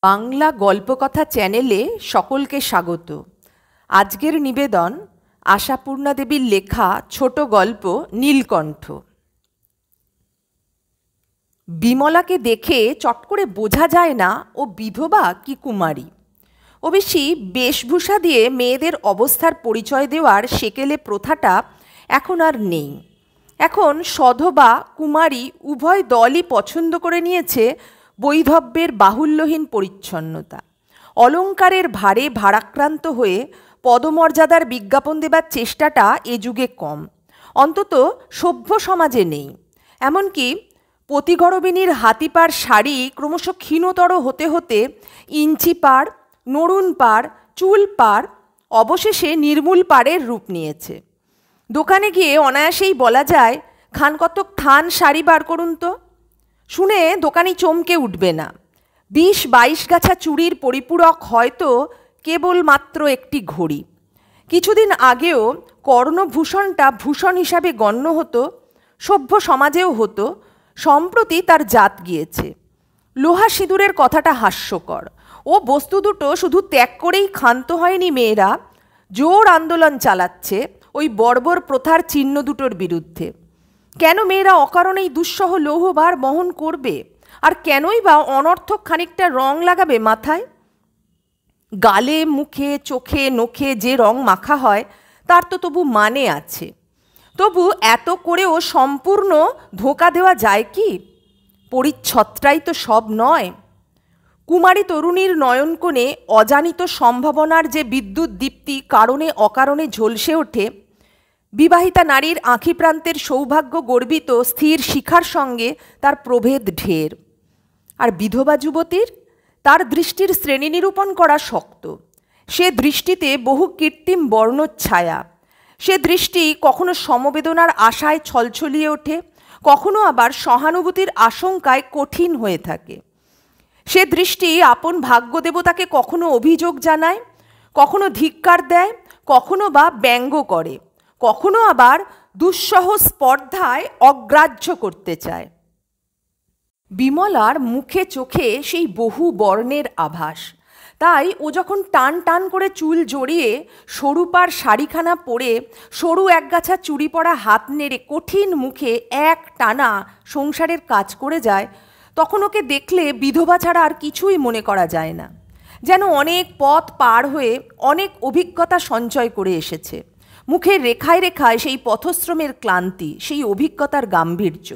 বাংলা গল্পকথা চ্যানেলে সকলকে স্বাগত। আজকের নিবেদন আশাপূর্ণা দেবীর লেখা ছোট গল্প নীলকণ্ঠ। বিমলাকে দেখে চট করে বোঝা যায় না ও বিধবা কি কুমারী। অবশ্যই বেশভূষা দিয়ে মেয়েদের অবস্থার পরিচয় দেওয়ার সেকেলে প্রথাটা এখন আর নেই। এখন সধবা কুমারী উভয় দলই পছন্দ করে নিয়েছে বৈধব্যের বাহুল্যহীন পরিচ্ছন্নতা। অলঙ্কারের ভারে ভারাক্রান্ত হয়ে পদমর্যাদার বিজ্ঞাপন দেবার চেষ্টাটা এ যুগে কম, অন্তত সভ্য সমাজে নেই। এমনকি পতিগরবিনীর হাতিপার শাড়ি ক্রমশ ক্ষীণতর হতে হতে ইঞ্চি পাড়, নড়ুন পাড়, চুল পাড়, অবশেষে নির্মূল পাড়ের রূপ নিয়েছে। দোকানে গিয়ে অনায়াসেই বলা যায়, খান কতক থান শাড়ি বার করুন তো। শুনে দোকানি চমকে উঠবে না। 20-22 গাছা চুড়ির পরিপূরক হয়তো কেবলমাত্র একটি ঘড়ি। কিছুদিন আগেও কর্ণভূষণটা ভূষণ হিসাবে গণ্য হতো, সভ্য সমাজেও হতো। সম্প্রতি তার জাত গিয়েছে। লোহা সিঁদুরের কথাটা হাস্যকর। ও বস্তু দুটো শুধু ত্যাগ করেই ক্ষান্ত হয়নি মেয়েরা, জোর আন্দোলন চালাচ্ছে ওই বর্বর প্রথার চিহ্ন দুটোর বিরুদ্ধে। কেন মেয়েরা অকারণেই দুঃসহ লৌহভার বহন করবে? আর কেনই বা অনর্থক খানিকটা রং লাগাবে মাথায়? গালে, মুখে, চোখে, নখে যে রং মাখা হয় তার তো তবু মানে আছে। তবু এত করেও সম্পূর্ণ ধোঁকা দেওয়া যায় কি? পরিচ্ছদটাই তো সব নয়। কুমারী তরুণীর নয়নকোণে অজানিত সম্ভাবনার যে বিদ্যুৎ দীপ্তি কারণে অকারণে ঝলসে ওঠে, বিবাহিতা নারীর আঁখি প্রান্তের সৌভাগ্য গর্বিত স্থির শিখার সঙ্গে তার প্রভেদ ঢের। আর বিধবা যুবতীর, তার দৃষ্টির শ্রেণী নিরূপণ করা শক্ত। সে দৃষ্টিতে বহু কৃত্রিম বর্ণচ্ছায়া। সে দৃষ্টি কখনো সমবেদনার আশায় ছলছলিয়ে ওঠে, কখনো আবার সহানুভূতির আশঙ্কায় কঠিন হয়ে থাকে। সে দৃষ্টি আপন ভাগ্যদেবতাকে কখনো অভিযোগ জানায়, কখনো ধিক্কার দেয়, কখনো বা ব্যঙ্গ করে, কখনো আবার দুঃসহ স্পর্ধায় অগ্রাহ্য করতে চায়। বিমলার মুখে চোখে সেই বহু বর্ণের আভাস। তাই ও যখন টান টান করে চুল জড়িয়ে সরুপার শাড়িখানা পরে সরু একগাছা চুড়ি পরা হাত নেড়ে কঠিন মুখে এক টানা সংসারের কাজ করে যায়, তখন ওকে দেখলে বিধবা ছাড়া আর কিছুই মনে করা যায় না। যেন অনেক পথ পার হয়ে অনেক অভিজ্ঞতা সঞ্চয় করে এসেছে। মুখের রেখায় রেখায় সেই পথশ্রমের ক্লান্তি, সেই অভিজ্ঞতার গাম্ভীর্য।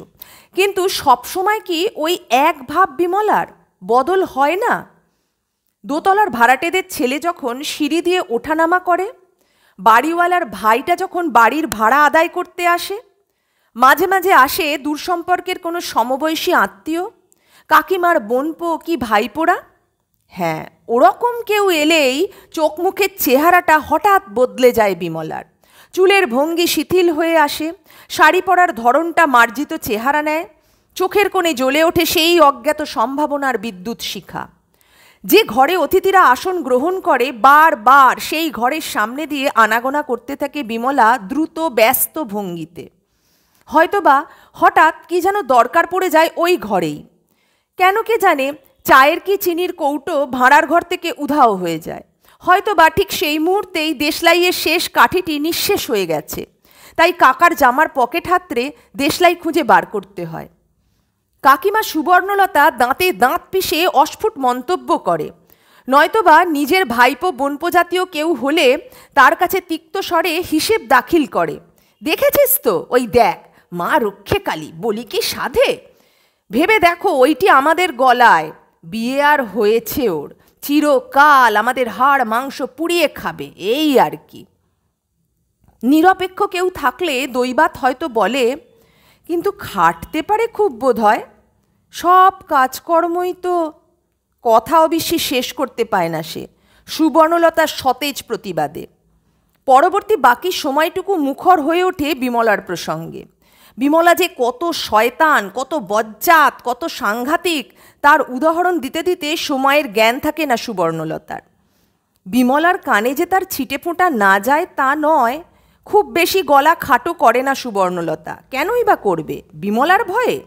কিন্তু সবসময় কি ওই এক ভাব বিমলার বদল হয় না? দোতলার ভাড়াটেদের ছেলে যখন সিঁড়ি দিয়ে ওঠানামা করে, বাড়িওয়ালার ভাইটা যখন বাড়ির ভাড়া আদায় করতে আসে, মাঝে মাঝে আসে দূরসম্পর্কের কোনো সমবয়সী আত্মীয়, কাকিমার বোনপো কি ভাইপোরা। হ্যাঁ, ওরকম কেউ এলেই চোখ মুখের চেহারাটা হঠাৎ বদলে যায় বিমলার। চুলের ভঙ্গি শিথিল হয়ে আসে, শাড়ি পরার ধরনটা মার্জিত চেহারা নেয়, চোখের কোণে জ্বলে ওঠে সেই অজ্ঞাত সম্ভাবনার বিদ্যুৎ শিখা। যে ঘরে অতিথিরা আসন গ্রহণ করে, বারবার সেই ঘরের সামনে দিয়ে আনাগোনা করতে থাকে বিমলা দ্রুত ব্যস্ত ভঙ্গিতে। হয়তোবা হঠাৎ কি যেন দরকার পড়ে যায় ওই ঘরেই। কেন কে জানে, চায়ের কি চিনির কৌটো ভাঁড়ার ঘর থেকে উধাও হয়ে যায়। হয়তোবা ঠিক সেই মুহূর্তেই দেশলাইয়ের শেষ কাঠিটি নিঃশেষ হয়ে গেছে, তাই কাকার জামার পকেট হাতড়ে দেশলাই খুঁজে বার করতে হয়। কাকিমা সুবর্ণলতা দাঁতে দাঁত পিষে অস্ফুট মন্তব্য করে, নয়তোবা নিজের ভাইপো বোনপো জাতীয় কেউ হলে তার কাছে তিক্ত স্বরে হিসেব দাখিল করে, দেখেছিস তো ওই দেখ, মা রক্ষে কালী বলি কি সাধে, ভেবে দেখো ওইটি আমাদের গলায়, বিয়ে আর হয়েছে ওর, চিরকাল আমাদের হাড় মাংস পুড়িয়ে খাবে, এই আর কি। নিরপেক্ষ কেউ থাকলে দৈবাত হয়তো বলে, কিন্তু খাটতে পারে খুব বোধ হয়, সব কাজকর্মই তো। কথা অবশ্যই শেষ করতে পায় না সে সুবর্ণলতার সতেজ প্রতিবাদে। পরবর্তী বাকি সময়টুকু মুখর হয়ে ওঠে বিমলার প্রসঙ্গে। বিমলা যে কত শয়তান, কত বজ্জাত, কত সাংঘাতিক, তার উদাহরণ দিতে দিতে সময়ের জ্ঞান থাকে না সুবর্ণলতার। বিমলার কানে যে তার ছিটে ফোঁটা না যায় তা নয়, খুব বেশি গলা খাটো করে না সুবর্ণলতা। কেনই বা করবে? বিমলার ভয়ে?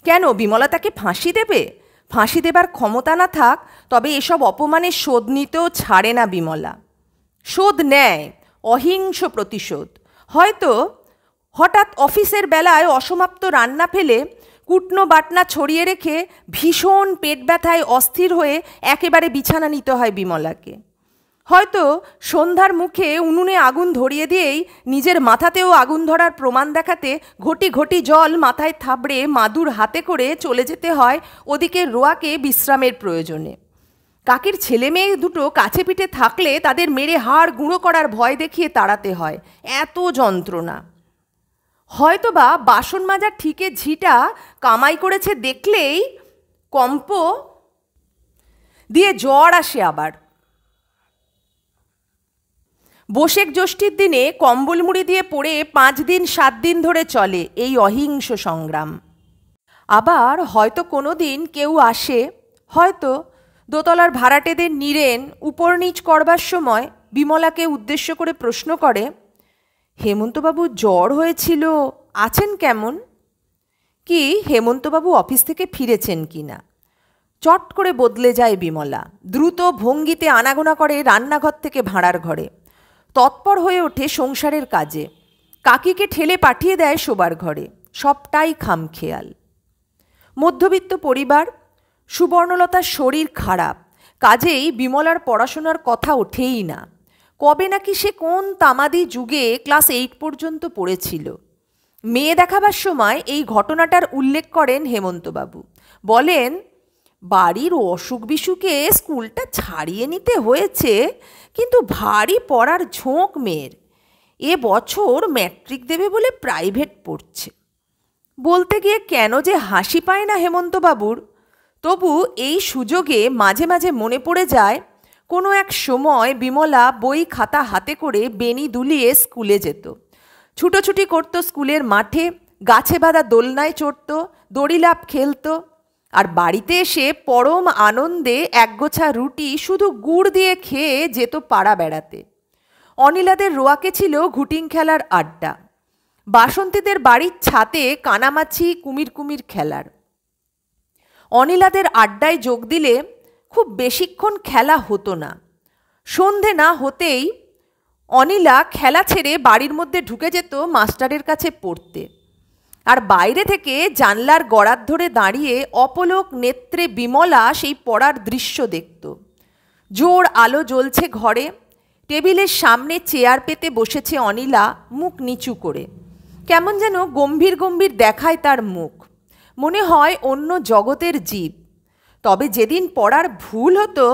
কেন, বিমলা তাকে ফাঁসি দেবে? ফাঁসি দেবার ক্ষমতা না থাক, তবে এসব অপমানের শোধ নিতেও ছাড়ে না বিমলা। শোধ নেয়, অহিংস প্রতিশোধ। হয়তো হঠাৎ অফিসের বেলায় অসমাপ্ত রান্না ফেলে কুটনো বাটনা ছড়িয়ে রেখে ভীষণ পেট ব্যথায় অস্থির হয়ে একেবারে বিছানা নিতে হয় বিমলাকে। হয়তো সন্ধ্যার মুখে উনুনে আগুন ধরিয়ে দিয়েই নিজের মাথাতেও আগুন ধরার প্রমাণ দেখাতে ঘটি ঘটি জল মাথায় থাবড়ে মাদুর হাতে করে চলে যেতে হয় ওদিকে রোয়াকে বিশ্রামের প্রয়োজনে। কাকির ছেলে মেয়ে দুটো কাছে পিঠে থাকলে তাদের মেরে হাড় গুঁড়ো করার ভয় দেখিয়ে তাড়াতে হয়, এত যন্ত্রণা। হয়তোবা বাসন মাজার ঠিকে ঝিটা কামাই করেছে দেখলেই কম্প দিয়ে জ্বর আসে আবার। বৈশাখ জ্যৈষ্ঠীর দিনে কম্বল মুড়ি দিয়ে পড়ে 5 দিন 7 দিন ধরে চলে এই অহিংস সংগ্রাম। আবার হয়তো কোনো দিন কেউ আসে, হয়তো দোতলার ভাড়াটেদের নীরেন উপর নিচ করবার সময় বিমলাকে উদ্দেশ্য করে প্রশ্ন করে, হেমন্তবাবু জ্বর হয়েছিল, আছেন কেমন? কি হেমন্তবাবু অফিস থেকে ফিরেছেন কি না? চট করে বদলে যায় বিমলা, দ্রুত ভঙ্গিতে আনাগোনা করে রান্নাঘর থেকে ভাঁড়ার ঘরে, তৎপর হয়ে ওঠে সংসারের কাজে, কাকিকে ঠেলে পাঠিয়ে দেয় শোবার ঘরে। সবটাই খামখেয়াল। মধ্যবিত্ত পরিবার, সুবর্ণলতার শরীর খারাপ, কাজেই বিমলার পড়াশোনার কথা ওঠেই না। কবে নাকি সে কোন তামাদি যুগে ক্লাস 8 পর্যন্ত পড়েছিল। মেয়ে দেখাবার সময় এই ঘটনাটার উল্লেখ করেন হেমন্তবাবু। বলেন, বাড়ির অসুখ বিসুখে স্কুলটা ছাড়িয়ে নিতে হয়েছে, কিন্তু ভারী পড়ার ঝোঁক মেয়ের। বছর ম্যাট্রিক দেবে বলে প্রাইভেট পড়ছে। বলতে গিয়ে কেন যে হাসি পায় না হেমন্তবাবুর। তবু এই সুযোগে মাঝে মাঝে মনে পড়ে যায় কোনো এক সময় বিমলা বই খাতা হাতে করে বেনি দুলিয়ে স্কুলে যেত, ছুটোছুটি করতো স্কুলের মাঠে, গাছে বাঁধা দোলনায় চড়ত, দড়িলাফ খেলত, আর বাড়িতে এসে পরম আনন্দে একগোছা রুটি শুধু গুড় দিয়ে খেয়ে যেত পাড়া বেড়াতে। অনিলাদের রোয়াকে ছিল ঘুটিং খেলার আড্ডা, বাসন্তীদের বাড়ির ছাতে কানামাছি কুমির কুমির খেলার। অনিলাদের আড্ডায় যোগ দিলে খুব বেশিক্ষণ খেলা হতো না। সন্ধে না হতেই অনিলা খেলা ছেড়ে বাড়ির মধ্যে ঢুকে যেত মাস্টারের কাছে পড়তে, আর বাইরে থেকে জানলার গড়ার ধরে দাঁড়িয়ে অপলক নেত্রে বিমলা সেই পড়ার দৃশ্য দেখত। জোর আলো জ্বলছে ঘরে, টেবিলের সামনে চেয়ার পেতে বসেছে অনিলা মুখ নিচু করে। কেমন যেন গম্ভীর গম্ভীর দেখায় তার মুখ, মনে হয় অন্য জগতের জীব। তবে যেদিন পড়ার ভুল হতো,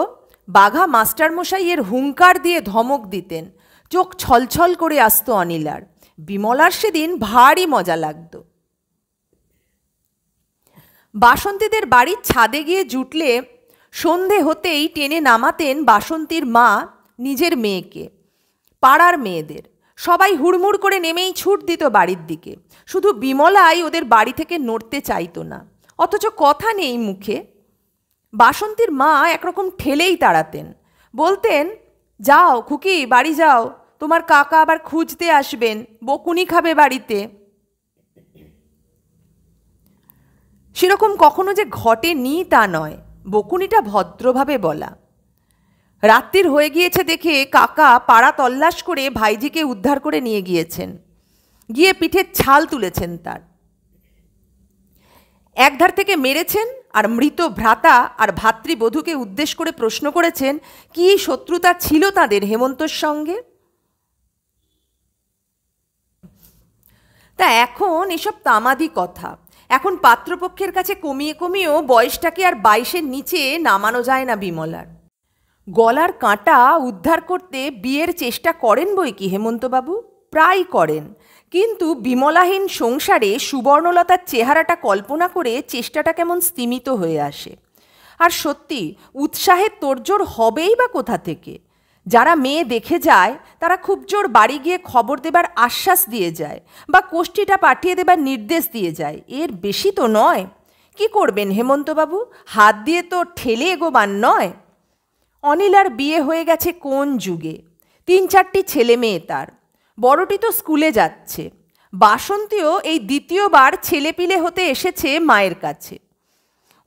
বাঘা মাস্টারমশাইয়ের হুঙ্কার দিয়ে ধমক দিতেন, চোখ ছলছল করে আসতো অনিলার। বিমলার সেদিন ভারী মজা লাগত। বাসন্তীদের বাড়ির ছাদে গিয়ে জুটলে সন্ধে হতেই টেনে নামাতেন বাসন্তীর মা নিজের মেয়েকে। পাড়ার মেয়েদের সবাই হুড়মুড় করে নেমেই ছুট দিত বাড়ির দিকে। শুধু বিমলাই ওদের বাড়ি থেকে নড়তে চাইতো না, অথচ কথা নেই মুখে। বাসন্তীর মা একরকম ঠেলেই তাড়াতেন, বলতেন, যাও খুকি বাড়ি যাও, তোমার কাকা আবার খুঁজতে আসবেন, বকুনি খাবে বাড়িতে। সেরকম কখনো যে ঘটেনি তা নয়, বকুনিটা ভদ্রভাবে বলা। রাত্রির হয়ে গিয়েছে দেখে কাকা পাড়া তল্লাশ করে ভাইজিকে উদ্ধার করে নিয়ে গিয়েছেন, গিয়ে পিঠের ছাল তুলেছেন তার। একধার থেকে মেরেছেন, আর মৃত ভ্রাতা আর ভাতৃবধূকে উদ্দেশ্য করে প্রশ্ন করেছেন কি শত্রুতা ছিল তাদের হেমন্তর সঙ্গে। তা এখন এসব তামাদি কথা। এখন পাত্রপক্ষের কাছে কমিয়ে কমিয়েও বয়সটাকে আর 22-এর নিচে নামানো যায় না বিমলার। গলার কাঁটা উদ্ধার করতে বিয়ের চেষ্টা করেন বই কি হেমন্তবাবু, প্রায় করেন, কিন্তু বিমলাহীন সংসারে সুবর্ণলতার চেহারাটা কল্পনা করে চেষ্টাটা কেমন স্তিমিত হয়ে আসে। আর সত্যি উৎসাহের তোড়জোড় হবেই বা কোথা থেকে? যারা মেয়ে দেখে যায় তারা খুব জোর বাড়ি গিয়ে খবর দেবার আশ্বাস দিয়ে যায়, বা কোষ্ঠীটা পাঠিয়ে দেবার নির্দেশ দিয়ে যায়, এর বেশি তো নয়। কি করবেন হেমন্তবাবু, হাত দিয়ে তো ঠেলে এগোবার নয়। অনিলার বিয়ে হয়ে গেছে কোন যুগে, 3-4টি ছেলে মেয়ে তার, বড়টি তো স্কুলে যাচ্ছে। বাসন্তীও এই দ্বিতীয়বার ছেলেপিলে হতে এসেছে মায়ের কাছে।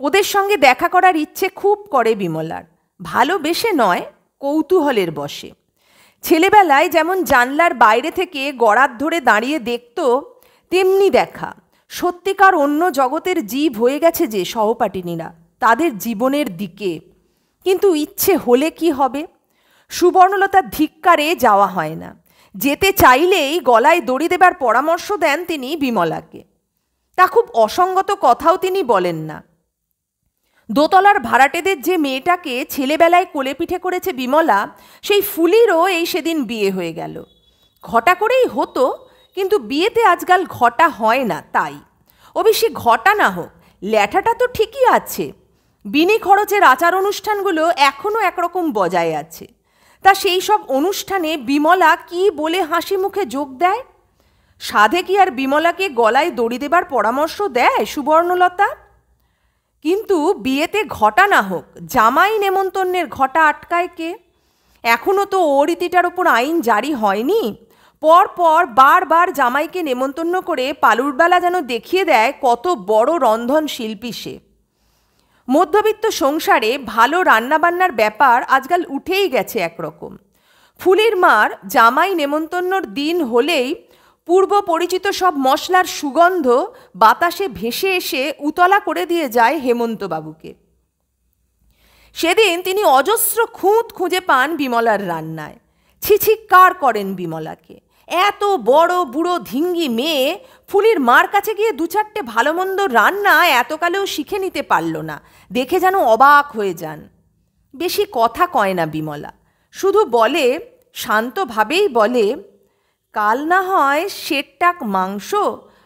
ওদের সঙ্গে দেখা করার ইচ্ছে খুব করে বিমলার, ভালোবেসে নয়, কৌতূহলের বশে। ছেলেবেলায় যেমন জানলার বাইরে থেকে গড়াত ধরে দাঁড়িয়ে দেখত, তেমনি দেখা। সত্যিকার অন্য জগতের জীব হয়ে গেছে যে সহপাঠিনীরা তাদের জীবনের দিকে। কিন্তু ইচ্ছে হলে কি হবে? সুবর্ণলতার ধিক্কারে যাওয়া হয় না। যেতে চাইলেই গলায় দড়ি দেবার পরামর্শ দেন তিনি বিমলাকে। তা খুব অসঙ্গত কথাও তিনি বলেন না। দোতলার ভাড়াটেদের যে মেয়েটাকে ছেলেবেলায় কোলে পিঠে করেছে বিমলা, সেই ফুলিরও এই সেদিন বিয়ে হয়ে গেল। ঘটা করেই হতো, কিন্তু বিয়েতে আজকাল ঘটা হয় না। তাই অবশ্যই ঘটা না হোক, ল্যাঠাটা তো ঠিকই আছে। বিনি খরচের আচার অনুষ্ঠানগুলো এখনও একরকম বজায় আছে। তা সেই সব অনুষ্ঠানে বিমলা কি বলে হাসি মুখে যোগ দেয়? সাধে কি আর বিমলাকে গলায় দড়ি দেবার পরামর্শ দেয় সুবর্ণলতা? কিন্তু বিয়েতে ঘটা না হোক, জামাই নেমন্তন্নের ঘটা আটকায় কে? এখনও তো ও রীতিটার ওপর আইন জারি হয়নি। পর বারবার জামাইকে নেমন্তন্ন করে পালুরবেলা যেন দেখিয়ে দেয় কত বড় রন্ধন শিল্পী সে। মধ্যবিত্ত সংসারে ভালো রান্নাবান্নার ব্যাপার আজকাল উঠেই গেছে একরকম। ফুলির মার জামাই নেমন্তন্নর দিন হলেই পূর্ব পরিচিত সব মশলার সুগন্ধ বাতাসে ভেসে এসে উতলা করে দিয়ে যায় হেমন্তবাবুকে। সেদিন তিনি অজস্র খুঁত খুঁজে পান বিমলার রান্নায়। ছিছিক্কার করেন বিমলাকে। এত বড় বুড়ো ধিঙ্গি মেয়ে ফুলির মার কাছে গিয়ে দু চারটে ভালো মন্দ রান্না এতকালেও শিখে নিতে পারল না, দেখে যেন অবাক হয়ে যান। বেশি কথা কয় না বিমলা, শুধু বলে, শান্তভাবেই বলে, কাল না হয় সেরটাক মাংস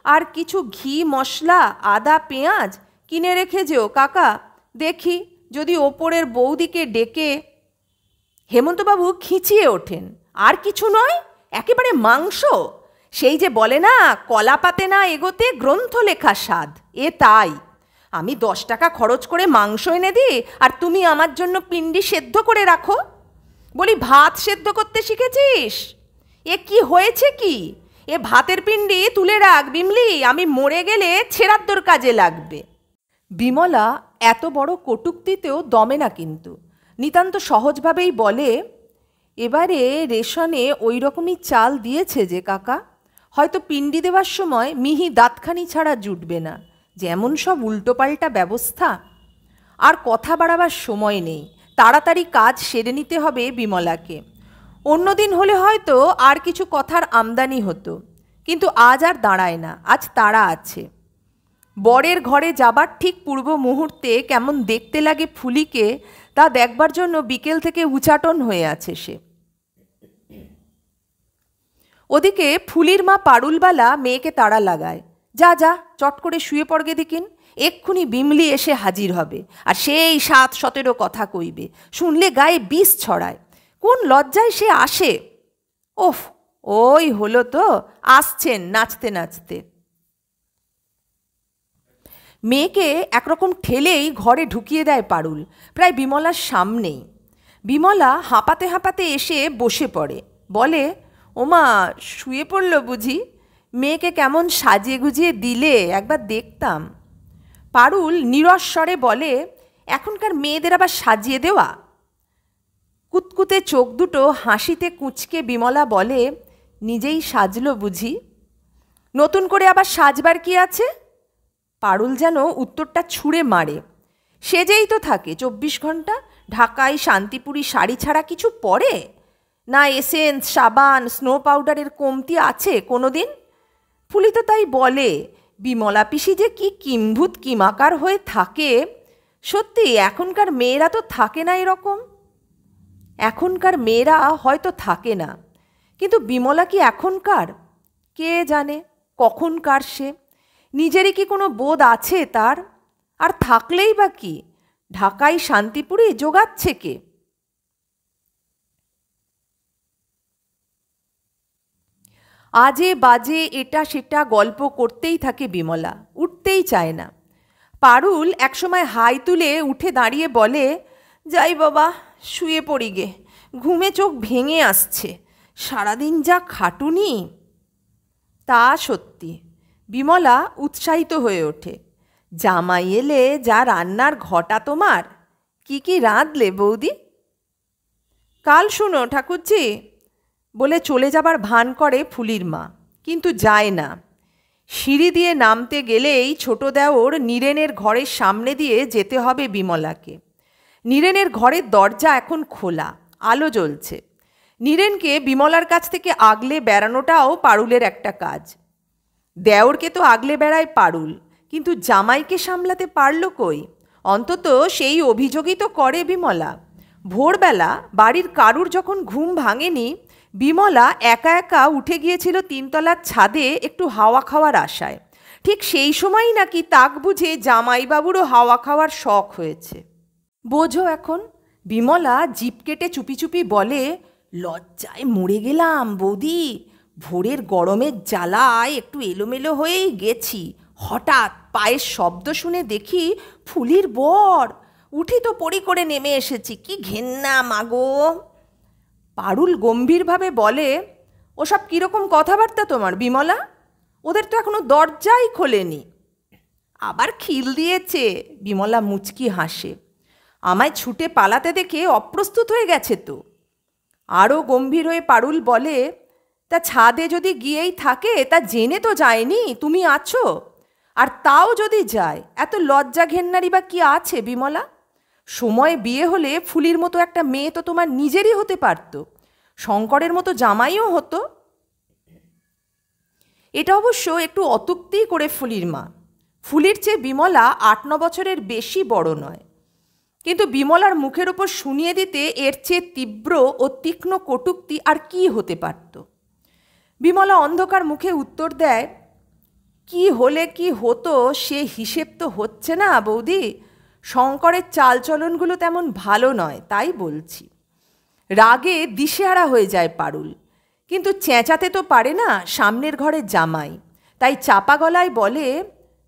আর কিছু ঘি মশলা আদা পেঁয়াজ কিনে রেখে যেও কাকা, দেখি যদি ওপরের বৌদিকে ডেকে। হেমন্তবাবু খিঁচিয়ে ওঠেন, আর কিছু নয়, একেবারে মাংস। সেই যে বলে না, কলা পাতে না এগোতে গ্রন্থ লেখা স্বাদ, এ তাই। আমি 10 টাকা খরচ করে মাংস এনে দিই, আর তুমি আমার জন্য পিণ্ডি সেদ্ধ করে রাখো। বলি, ভাত সেদ্ধ করতে শিখেছিস? এ কি হয়েছে কি? এ ভাতের পিণ্ডি তুলে রাখ বিমলি, আমি মরে গেলে ছেড়াদ্দর কাজে লাগবে। বিমলা এত বড় কটূক্তিতেও দমে না, কিন্তু নিতান্ত সহজভাবেই বলে, এবারে রেশনে ওই রকমই চাল দিয়েছে যে কাকা, হয়তো পিণ্ডি দেওয়ার সময় মিহি দাঁতখানি ছাড়া জুটবে না। যেমন সব উল্টোপাল্টা ব্যবস্থা। আর কথা বাড়াবার সময় নেই, তাড়াতাড়ি কাজ সেরে নিতে হবে বিমলাকে। অন্যদিন হলে হয়তো আর কিছু কথার আমদানি হতো, কিন্তু আজ আর দাঁড়ায় না, আজ তাড়া আছে। বরের ঘরে যাবার ঠিক পূর্ব মুহূর্তে কেমন দেখতে লাগে ফুলিকে, তা দেখবার জন্য বিকেল থেকে উচাটন হয়ে আছে সে। ওদিকে ফুলির মা পারুলবালা মেয়েকে তাড়া লাগায়, যা যা চট করে শুয়ে পড়গে দিকিন, এক্ষুনি বিমলি এসে হাজির হবে, আর সেই 7-17 কথা কইবে, শুনলে গায়ে বিষ ছড়ায়। কোন লজ্জায় সে আসে। ওফ, ওই হলো তো, আসছেন নাচতে নাচতে। মেয়েকে একরকম ঠেলেই ঘরে ঢুকিয়ে দেয় পারুল, প্রায় বিমলার সামনেই। বিমলা হাঁপাতে হাঁপাতে এসে বসে পড়ে, বলে, ওমা শুয়ে পড়ল বুঝি? মেয়েকে কেমন সাজিয়ে গুজিয়ে দিলে, একবার দেখতাম। পারুল নিরস্বরে বলে, এখনকার মেয়েদের আবার সাজিয়ে দেওয়া? কুতকুতে চোখ দুটো হাসিতে কুঁচকে বিমলা বলে, নিজেই সাজলো বুঝি? নতুন করে আবার সাজবার কি আছে? পারুল যেন উত্তরটা ছুঁড়ে মারে। সেজেই তো থাকে 24 ঘন্টা, ঢাকায় শান্তিপুরি শাড়ি ছাড়া কিছু পরে না? এসেন্স, সাবান, স্নো পাউডারের কমতি আছে কোনো দিন? ফুলি তো তাই বলে, বিমলা পিসি যে কি কিম্ভূত কিমাকার হয়ে থাকে। সত্যি এখনকার মেয়েরা তো থাকে না এরকম। এখনকার মেয়েরা হয়তো থাকে না, কিন্তু বিমলা কি এখনকার? কে জানে কখনকার সে? নিজেরই কি কোনো বোধ আছে তার? আর থাকলেই বা কি, ঢাকায় শান্তিপুরি জোগাচ্ছে কে? আজে বাজে এটা সেটা গল্প করতেই থাকে বিমলা, উঠতেই চায় না। পারুল একসময় হাই তুলে উঠে দাঁড়িয়ে বলে, যাই বাবা, শুয়ে পড়ি গে, ঘুমে চোখ ভেঙে আসছে, সারাদিন যা খাটুনি। তা সত্যি। বিমলা উৎসাহিত হয়ে ওঠে, জামাই এলে যা রান্নার ঘটা তোমার, কি কি রাঁধলে বৌদি? কাল শুনো ঠাকুরজি বলে চলে যাবার ভান করে ফুলির মা, কিন্তু যায় না। সিঁড়ি দিয়ে নামতে গেলেই ছোট দেওর নীরেনের ঘরের সামনে দিয়ে যেতে হবে বিমলাকে। নীরেনের ঘরের দরজা এখন খোলা, আলো জ্বলছে। নীরেনকে বিমলার কাছ থেকে আগলে বেড়ানোটাও পারুলের একটা কাজ। দেওরকে তো আগলে বেড়ায় পারুল, কিন্তু জামাইকে সামলাতে পারল কই? অন্তত সেই অভিযোগই তো করে বিমলা। ভোরবেলা বাড়ির কারুর যখন ঘুম ভাঙেনি, বিমলা একা একা উঠে গিয়েছিল তিনতলার ছাদে একটু হাওয়া খাওয়ার আশায়। ঠিক সেই সময়ই নাকি তাক বুঝে জামাইবাবুরও হাওয়া খাওয়ার শখ হয়েছে। বোঝো এখন। বিমলা জিভ কেটে চুপি চুপি বলে, লজ্জায় মরে গেলাম বৌদি, ভোরের গরমের জ্বালায় একটু এলোমেলো হয়েই গেছি। হঠাৎ পায়ের শব্দ শুনে দেখি ফুলির বর। উঠি তো পড়ি করে নেমে এসেছি, কি ঘেন্না মাগো। পারুল গম্ভীরভাবে বলে, ওসব কীরকম কথাবার্তা তোমার বিমলা? ওদের তো এখনো দরজাই খোলেনি। আবার খিল দিয়েছে। বিমলা মুচকি হাসে। আমায় ছুটে পালাতে দেখে অপ্রস্তুত হয়ে গেছে তো। আরও গম্ভীর হয়ে পারুল বলে, তা ছাদে যদি গিয়েই থাকে তা জেনে তো যায়নি তুমি আছো? আর তাও যদি যায়, এত লজ্জা ঘেন্নারি বা কি আছে বিমলা? সময় বিয়ে হলে ফুলির মতো একটা মেয়ে তো তোমার নিজেরই হতে পারত, শঙ্করের মতো জামাইও হতো। এটা অবশ্য একটু অত্যুক্তি করে ফুলির মা। ফুলির চেয়ে বিমলা 8-9 বছরের বেশি বড় নয়, কিন্তু বিমলার মুখের ওপর শুনিয়ে দিতে এর চেয়ে তীব্র ও তীক্ষ্ণ কটূক্তি আর কি হতে পারত? বিমলা অন্ধকার মুখে উত্তর দেয়, কি হলে কি হতো সে হিসেব তো হচ্ছে না বৌদি। শঙ্করের চালচলনগুলো তেমন ভালো নয়, তাই বলছি। রাগে দিশেহারা হয়ে যায় পারুল, কিন্তু চেঁচাতে তো পারে না, সামনের ঘরের জামাই। তাই চাপা গলায় বলে,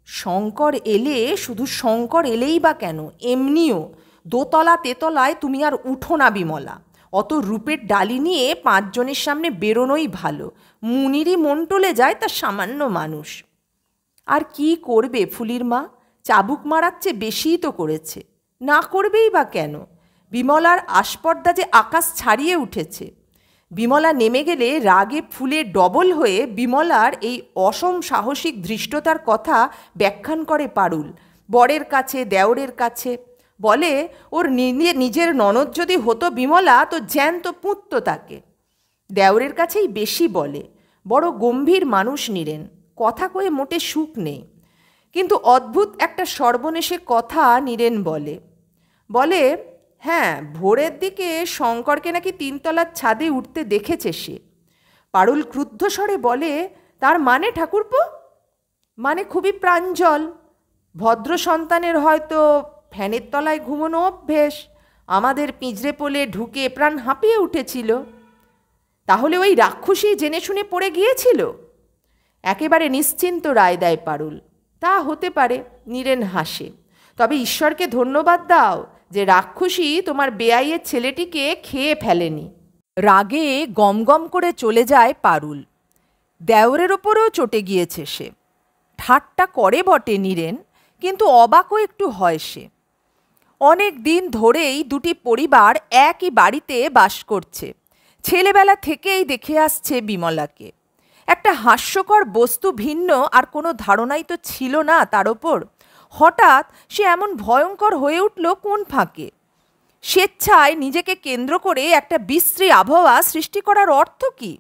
শঙ্কর এলে, শুধু শঙ্কর এলেই বা কেন, এমনিও দোতলা তেতলায় তুমি আর উঠো না বিমলা। অত রূপের ডালি নিয়ে 5 জনের সামনে বেরোনোই ভালো। মুনিরই মন টলে যায়, তা সামান্য মানুষ। আর কি করবে ফুলির মা? চাবুক মারার চেয়ে বেশিই তো করেছে। না করবেই বা কেন? বিমলার আস্পর্ধা যে আকাশ ছাড়িয়ে উঠেছে। বিমলা নেমে গেলে রাগে ফুলে ডবল হয়ে বিমলার এই অসম সাহসিক ধৃষ্টতার কথা ব্যাখ্যান করে পারুল, বরের কাছে, দেওরের কাছে। বলে, ওর নিজের ননদ যদি হতো বিমলা তো জ্যান্ত পুঁতত তাকে। দেওরের কাছেই বেশি বলে। বড় গম্ভীর মানুষ নীরেন, কথা কয়ে মোটে সুখ নেই। কিন্তু অদ্ভুত একটা সর্বনেশে কথা নীরেন বলে। বলে, হ্যাঁ, ভোরের দিকে শঙ্করকে নাকি 3তলার ছাদে উঠতে দেখেছে সে। পারুল ক্রুদ্ধ স্বরে বলে, তার মানে ঠাকুরপো? মানে খুবই প্রাঞ্জল। ভদ্র সন্তানের হয়তো ফ্যানের তলায় ঘুমোনো অভ্যেস। আমাদের পিঁজরে পোলে ঢুকে প্রাণ হাঁপিয়ে উঠেছিল। তাহলে ওই রাক্ষসী জেনে শুনে পড়ে গিয়েছিল? একেবারে নিশ্চিন্ত রায় দেয় পারুল। তা হতে পারে, নীরেন হাসে। তবে ঈশ্বরকে ধন্যবাদ দাও যে রাক্ষসী তোমার বেয়াইয়ের ছেলেটিকে খেয়ে ফেলেনি। রাগে গমগম করে চলে যায় পারুল। দেওরের ওপরেও চটে গিয়েছে সে। ঠাট্টা করে বটে নীরেন, কিন্তু অবাকও একটু হয় সে। অনেক দিন ধরেই দুটি পরিবার একই বাড়িতে বাস করছে। ছেলেবেলা থেকেই দেখে আসছে বিমলাকে। একটা হাস্যকর বস্তু ভিন্ন আর কোনো ধারণাই তো ছিল না তার ওপর। হঠাৎ সে এমন ভয়ঙ্কর হয়ে উঠল কোন ফাঁকে? স্বেচ্ছায় নিজেকে কেন্দ্র করে একটা বিশ্রী আবহাওয়া সৃষ্টি করার অর্থ কি?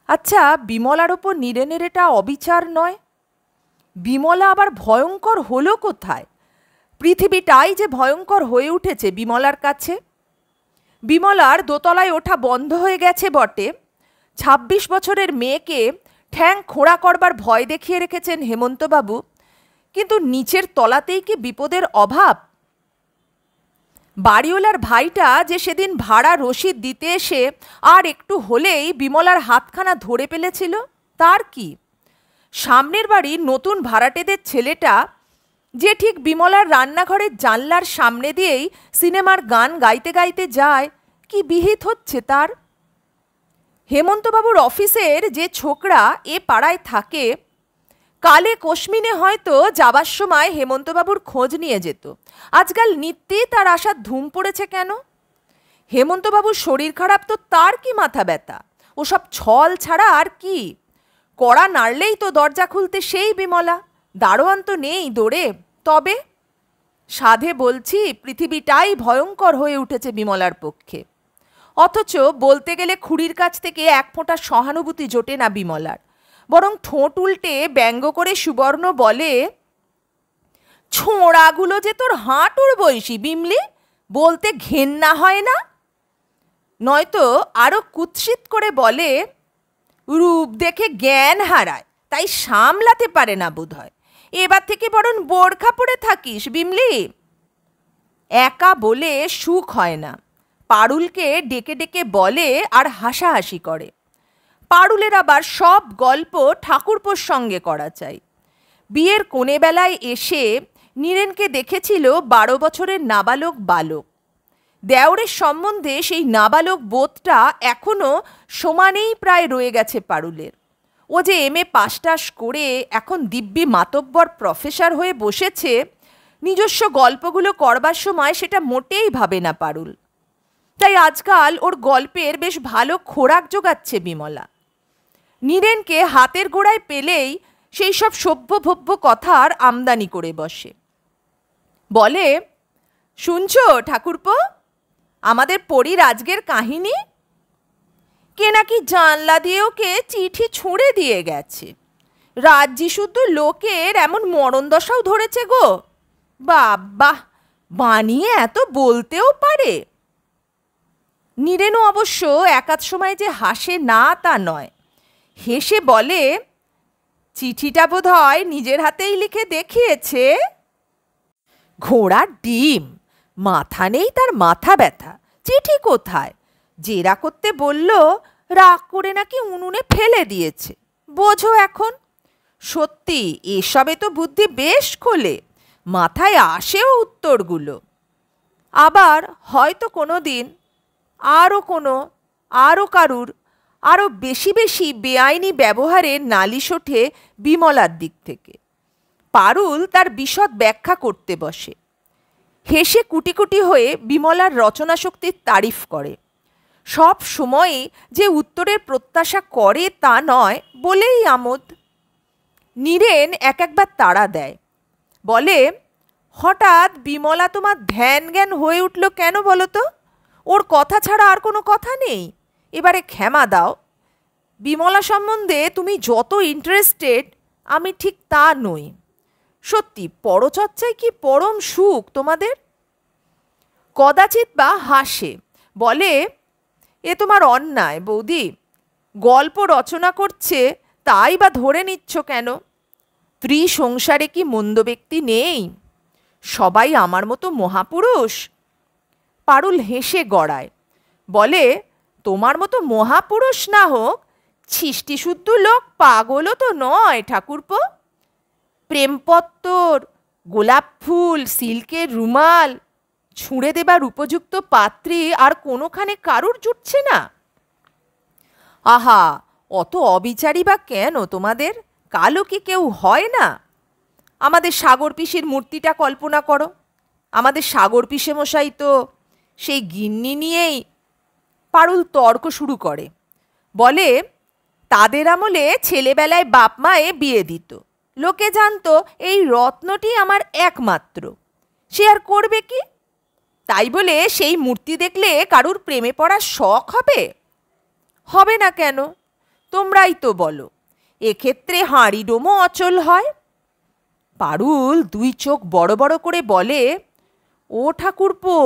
আচ্ছা, বিমলার ওপর নীরেনের এটা অবিচার নয়? বিমলা আবার ভয়ঙ্কর হলো কোথায়? পৃথিবীটাই যে ভয়ঙ্কর হয়ে উঠেছে বিমলার কাছে। বিমলার দোতলায় ওঠা বন্ধ হয়ে গেছে বটে। 26 বছরের মেয়েকে ঠ্যাং খোঁড়া করবার ভয় দেখিয়ে রেখেছেন হেমন্তবাবু, কিন্তু নিচের তলাতেই কি বিপদের অভাব? বাড়িওয়ালার ভাইটা যে সেদিন ভাড়া রসিদ দিতে এসে আর একটু হলেই বিমলার হাতখানা ধরে ফেলেছিল, তার কি? সামনের বাড়ির নতুন ভাড়াটেদের ছেলেটা যে ঠিক বিমলার রান্নাঘরের জানলার সামনে দিয়েই সিনেমার গান গাইতে গাইতে যায়, কি বিহিত হচ্ছে তার? হেমন্তবাবুর অফিসের যে ছোকরা এ পাড়ায় থাকে, কালে কোশমিনে হয়তো যাবার সময় হেমন্তবাবুর খোঁজ নিয়ে যেত। আজকাল নিত্যেই তার আসার ধুম পড়েছে কেন? হেমন্তবাবুর শরীর খারাপ তো তার কি মাথা ব্যথা? ওসব ছল ছাড়া আর কি? কড়া নাড়লেই তো দরজা খুলতে সেই বিমলা, দারোয়ান তো নেই দৌড়ে। তবে সাধে বলছি, পৃথিবীটাই ভয়ঙ্কর হয়ে উঠেছে বিমলার পক্ষে। অথচ বলতে গেলে খুড়ির কাছ থেকে এক ফোঁটা সহানুভূতি জোটে না বিমলার, বরং ঠোঁট উল্টে ব্যঙ্গ করে সুবর্ণ বলে, ছোঁড়াগুলো যে তোর হাঁটুর বয়সী বিমলি, বলতে ঘেন্না হয় না? নয়তো আরো কুৎসিত করে বলে, রূপ দেখে জ্ঞান হারায়, তাই সামলাতে পারে না বোধহয়। এবার থেকে বরং বোরখা পরে থাকিস বিমলি। একা বলে সুখ হয় না, পারুলকে ডেকে ডেকে বলে আর হাসাহাসি করে। পারুলের আবার সব গল্প ঠাকুরপোর সঙ্গে করা চাই। বিয়ের কোণেবেলায় এসে নীরেনকে দেখেছিল 12 বছরের নাবালক বালক। দেওরের সম্বন্ধে সেই নাবালক বোধটা এখনো সমানেই প্রায় রয়ে গেছে পারুলের। ও যে MA পাস টাস করে এখন দিব্যি মাতব্বর প্রফেসর হয়ে বসেছে, নিজস্ব গল্পগুলো করবার সময় সেটা মোটেই ভাবে না পারুল। তাই আজকাল ওর গল্পের বেশ ভালো খোরাক জোগাচ্ছে বিমলা। নীরেনকে হাতের গোড়ায় পেলেই সেই সব সভ্যভব্য কথার আমদানি করে বসে। বলে, শুনছো ঠাকুরপো, আমাদের পরীর আজকের কাহিনী? কে নাকি জানলা দিয়ে ওকে চিঠি ছুঁড়ে দিয়ে গেছে। রাজ্যি শুদ্ধ লোকের এমন মরণ দশাও ধরেছে গো। বাবা, বানিয়ে এত বলতেও পারে। নীরেনও অবশ্য একাধ সময় যে হাসে না তা নয়, হেসে বলে, চিঠিটা বোধহয় নিজের হাতেই লিখে দেখিয়েছে। ঘোড়ার ডিম, মাথা নেই তার মাথা ব্যথা, চিঠি কোথায়? জেরা করতে বলল, রাগ করে নাকি উনুনে ফেলে দিয়েছে। বোঝো এখন। সত্যি এসবে তো বুদ্ধি বেশ খোলে, মাথায় আসেও উত্তরগুলো। আবার হয়তো কোনো দিন আরও কারুর আরও বেশি বেশি বেআইনি ব্যবহারের নালিশ ওঠে বিমলার দিক থেকে। পারুল তার বিশদ ব্যাখ্যা করতে বসে। হেসে কুটি কুটি হয়ে বিমলার রচনা শক্তির তারিফ করে। সব সময়ই যে উত্তরের প্রত্যাশা করে তা নয় বলেই আমোদ। নীরেন এক একবার তাড়া দেয়, বলে, হঠাৎ বিমলা তোমার ধ্যান জ্ঞান হয়ে উঠল কেন বলো তো? ওর কথা ছাড়া আর কোনো কথা নেই? এবারে ক্ষমা দাও। বিমলা সম্বন্ধে তুমি যত ইন্টারেস্টেড, আমি ঠিক তা নই। সত্যি পরচর্চায় কি পরম সুখ তোমাদের? কদাচিৎ বা হাসে, বলে, এ তোমার অন্যায় বৌদি। গল্প রচনা করছে তাই বা ধরে নিচ্ছ কেন? স্ত্রী সংসারে কি মন্দ ব্যক্তি নেই? সবাই আমার মতো মহাপুরুষ। পারুল হেসে গড়ায়, বলে, তোমার মতো মহাপুরুষ না হোক, ছিষ্টিশুদ্ধ লোক পাগলও তো নয় ঠাকুরপো। প্রেমপত্তর, গোলাপ ফুল, সিল্কের রুমাল ছুঁড়ে দেবার উপযুক্ত পাত্রী আর কোনোখানে কারুর জুটছে না। আহা, অত অবিচারী বা কেন তোমাদের? কালো কি কেউ হয় না? আমাদের সাগর পিসির মূর্তিটা কল্পনা করো। আমাদের সাগর পিসে মশাই তো সেই গিন্নি নিয়েই। পারুল তর্ক শুরু করে, বলে, তাদের আমলে ছেলেবেলায় বাপ মায়ে বিয়ে দিত। লোকে জানতো এই রত্নটি আমার একমাত্র। সে আর করবে কি? তাই বলে সেই মূর্তি দেখলে কারুর প্রেমে পড়ার শখ হবে? হবে না কেন? তোমরাই তো বলো। এক্ষেত্রে হাঁড়ি ডোমও অচল হয়। পারুল দুই চোখ বড় বড় করে বলে, ও ঠাকুরপো,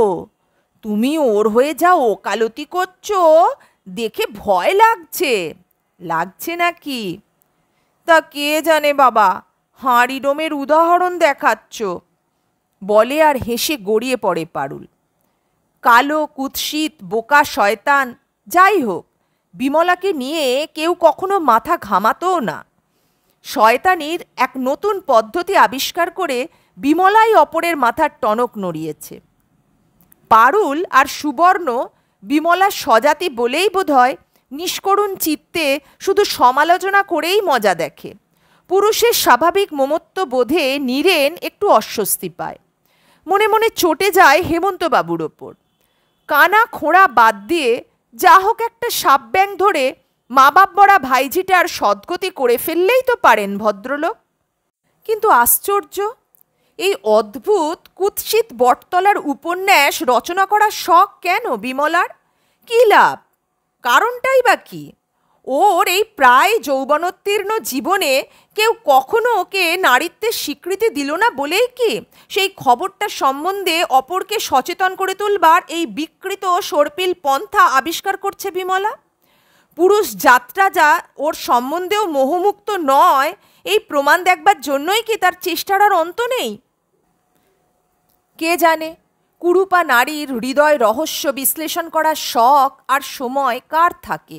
তুমি ওর হয়ে যা ওকালতি করছো দেখে ভয় লাগছে। লাগছে নাকি? তা কে জানে বাবা, হাঁড়ি ডোমের উদাহরণ দেখাচ্ছ, বলে আর হেসে গড়িয়ে পড়ে পারুল। কালো, কুৎসিত, বোকা শয়তান যাই হোক, বিমলাকে নিয়ে কেউ কখনো মাথা ঘামাতও না। শয়তানির এক নতুন পদ্ধতি আবিষ্কার করে বিমলাই অপরের মাথার টনক নড়িয়েছে। পারুল আর সুবর্ণ বিমলার স্বজাতি বলেই বোধহয় নিষ্করুণ চিত্তে শুধু সমালোচনা করেই মজা দেখে। পুরুষের স্বাভাবিক মমত্ব বোধে নীরেন একটু অস্বস্তি পায়। মনে মনে চটে যায় হেমন্তবাবুর ওপর। কানা খোঁড়া বাদ দিয়ে যা হোক একটা সাপ ব্যাং ধরে মা বাপ মরা ভাইঝিটার সদ্গতি করে ফেললেই তো পারেন ভদ্রলোক। কিন্তু আশ্চর্য, এই অদ্ভুত কুৎসিত বটতলার উপন্যাস রচনা করার শখ কেন বিমলার? কী লাভ? কারণটাই বা কী? ওর এই প্রায় যৌবনোত্তীর্ণ জীবনে কেউ কখনো ওকে নারীত্বের স্বীকৃতি দিল না বলেই কি সেই খবরটা সম্বন্ধে অপরকে সচেতন করে তুলবার এই বিকৃত সর্পিল পন্থা আবিষ্কার করছে বিমলা? পুরুষ যাত্রা যা ওর সম্বন্ধেও মোহমুক্ত নয়, এই প্রমাণ দেখবার জন্যই কি তার চেষ্টার আর অন্ত নেই? কে জানে, কুরূপা নারীর হৃদয় রহস্য বিশ্লেষণ করার শখ আর সময় কার থাকে?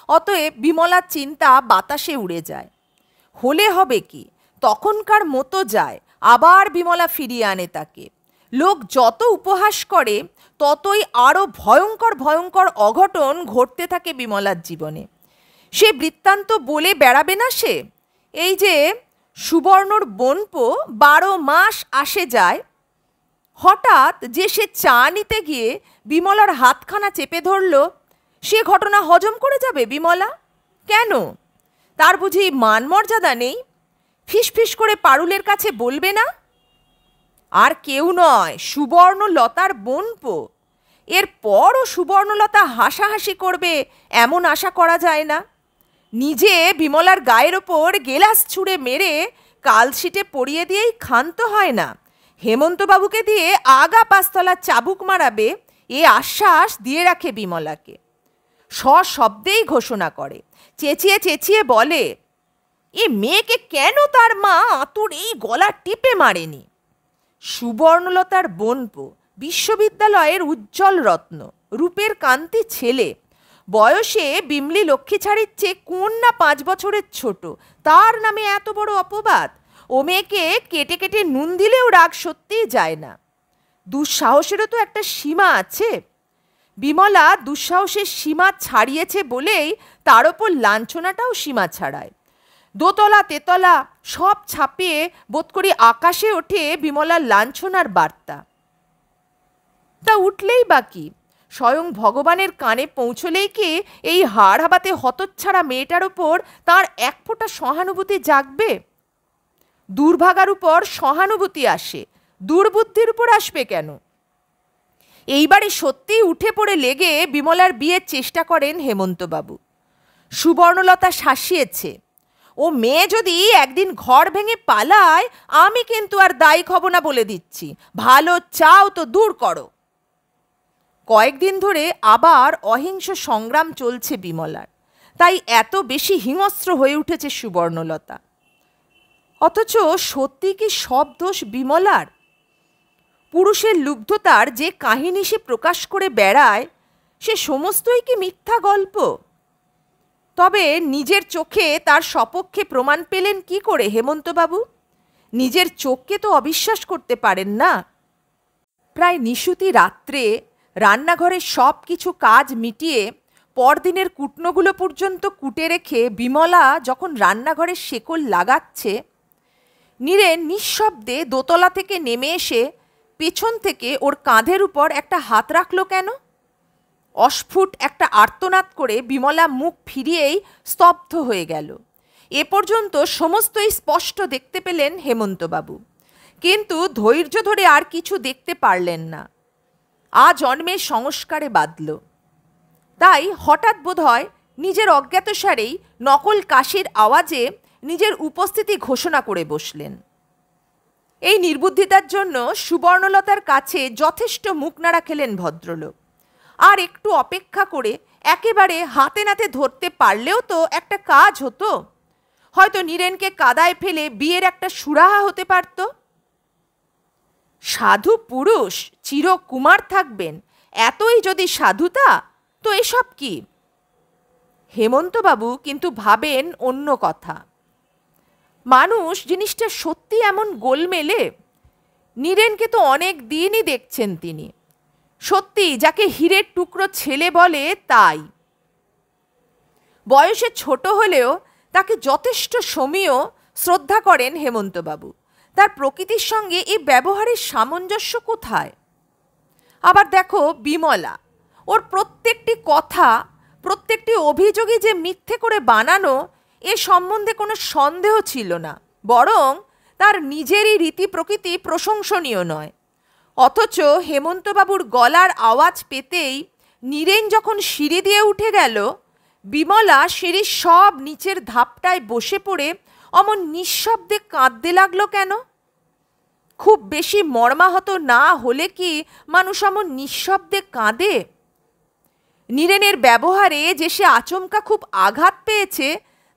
অতএব বিমলার চিন্তা বাতাসে উড়ে যায়। হলে হবে কি, তখনকার মতো যায়, আবার বিমলা ফিরিয়ে আনে তাকে। লোক যত উপহাস করে ততই আরও ভয়ঙ্কর ভয়ঙ্কর অঘটন ঘটতে থাকে বিমলার জীবনে। সে বৃত্তান্ত বলে বেড়াবে না সে? এই যে সুবর্ণর বোনপো 12 মাস আসে যায়, হঠাৎ যে সে চা নিতে গিয়ে বিমলার হাতখানা চেপে ধরল, সে ঘটনা হজম করে যাবে বিমলা? কেন? তার বুঝি মান মর্যাদা নেই? ফিসফিস করে পারুলের কাছে বলবে না? আর কেউ নয়, সুবর্ণলতার বোনপো। এরপরও সুবর্ণলতা হাসাহাসি করবে এমন আশা করা যায় না। নিজে বিমলার গায়ের ওপর গেলাস ছুঁড়ে মেরে কালশিটে পরিয়ে দিয়েই ক্ষান্ত হয় না, হেমন্তবাবুকে দিয়ে আগা পাঁচতলা চাবুক মারাবে এ আশ্বাস দিয়ে রাখে বিমলাকে। সশব্দেই ঘোষণা করে, চেঁচিয়ে চেঁচিয়ে বলে, এ মেয়েকে কেন তার মা আতুরেই গলা টিপে মারেনি? সুবর্ণলতার বোনপো, বিশ্ববিদ্যালয়ের উজ্জ্বল রত্ন, রূপের কান্তি ছেলে, বয়সে বিমলি লক্ষ্মীছাড়ির চেয়ে কোন না 5 বছরের ছোট, তার নামে এত বড় অপবাদ! ও মেয়েকে কেটে কেটে নুন দিলেও রাগ সত্যিই যায় না। দুঃসাহসেরও তো একটা সীমা আছে। বিমলা দুঃসাহসের সীমা ছাড়িয়েছে বলেই তার ওপর লাঞ্ছনাটাও সীমা ছাড়ায়। দোতলা তেতলা সব ছাপিয়ে বোধ করি আকাশে ওঠে বিমলার লাঞ্ছনার বার্তা। তা উঠলেই বাকি, স্বয়ং ভগবানের কানে পৌঁছলেই কি এই হাড় হাবাতে হতচ্ছাড়া মেয়েটার ওপর তার এক ফোঁটা সহানুভূতি জাগবে? দুর্ভাগার উপর সহানুভূতি আসে, দুর্বুদ্ধির উপর আসবে কেন? এইবারে সত্যিই উঠে পড়ে লেগে বিমলার বিয়ের চেষ্টা করেন হেমন্তবাবু। সুবর্ণলতা শাসিয়েছে, ও মেয়ে যদি একদিন ঘর ভেঙে পালায় আমি কিন্তু আর দায়ী হব না বলে দিচ্ছি। ভালো চাও তো দূর করো। কয়েকদিন ধরে আবার অহিংস সংগ্রাম চলছে বিমলার, তাই এত বেশি হিংস্র হয়ে উঠেছে সুবর্ণলতা। অথচ সত্যি কি সব দোষ বিমলার? পুরুষের লুব্ধতার যে কাহিনী সে প্রকাশ করে বেড়ায়, সে সমস্তই কি মিথ্যা গল্প? তবে নিজের চোখে তার সপক্ষে প্রমাণ পেলেন কি করে হেমন্তবাবু? নিজের চোখকে তো অবিশ্বাস করতে পারেন না। প্রায় নিশুতি রাত্রে রান্নাঘরের সব কিছু কাজ মিটিয়ে পরদিনের কুটনোগুলো পর্যন্ত কুটে রেখে বিমলা যখন রান্নাঘরের শেকল লাগাচ্ছে, নীরেন নিঃশব্দে দোতলা থেকে নেমে এসে পেছন থেকে ওর কাঁধের উপর একটা হাত রাখল কেন? অস্ফুট একটা আর্তনাদ করে বিমলা মুখ ফিরিয়েই স্তব্ধ হয়ে গেল। এ পর্যন্ত সমস্তই স্পষ্ট দেখতে পেলেন হেমন্তবাবু, কিন্তু ধৈর্য ধরে আর কিছু দেখতে পারলেন না। জন্মের সংস্কারে বাঁধল। তাই হঠাৎ বোধহয় নিজের অজ্ঞাতসারেই নকল কাশির আওয়াজে নিজের উপস্থিতি ঘোষণা করে বসলেন। এই নির্বুদ্ধিতার জন্য সুবর্ণলতার কাছে যথেষ্ট মুখ নাড়া খেলেন ভদ্রলোক। আর একটু অপেক্ষা করে একেবারে হাতে নাতে ধরতে পারলেও তো একটা কাজ হতো। হয়তো নীরেনকে কাদায় ফেলে বিয়ের একটা সুরাহা হতে পারত। সাধু পুরুষ চিরকুমার থাকবেন, এতই যদি সাধুতা, তো এসব কি? হেমন্তবাবু কিন্তু ভাবেন অন্য কথা। মানুষ জিনিসটা সত্যি এমন গোলমেলে? নীরেনকে তো অনেক দিনই দেখছেন তিনি, সত্যি যাকে হীরের টুকরো ছেলে বলে তাই। বয়সে ছোট হলেও তাকে যথেষ্ট সমীয়, শ্রদ্ধা করেন হেমন্তবাবু। তার প্রকৃতির সঙ্গে এই ব্যবহারের সামঞ্জস্য কোথায়? আবার দেখো বিমলা, ওর প্রত্যেকটি কথা, প্রত্যেকটি অভিযোগই যে মিথ্যে করে বানানো, এ সম্বন্ধে কোনো সন্দেহ ছিল না, বরং তার নিজেরই রীতি প্রকৃতি প্রশংসনীয় নয়। অথচ হেমন্তবাবুর গলার আওয়াজ পেতেই নীরেন যখন সিঁড়ি দিয়ে উঠে গেল, বিমলা সিঁড়ির সব নিচের ধাপটায় বসে পড়ে অমন নিঃশব্দে কাঁদতে লাগলো কেন? খুব বেশি মর্মাহত না হলে কি মানুষ অমন নিঃশব্দে কাঁদে? নীরেনের ব্যবহারে যে সে আচমকা খুব আঘাত পেয়েছে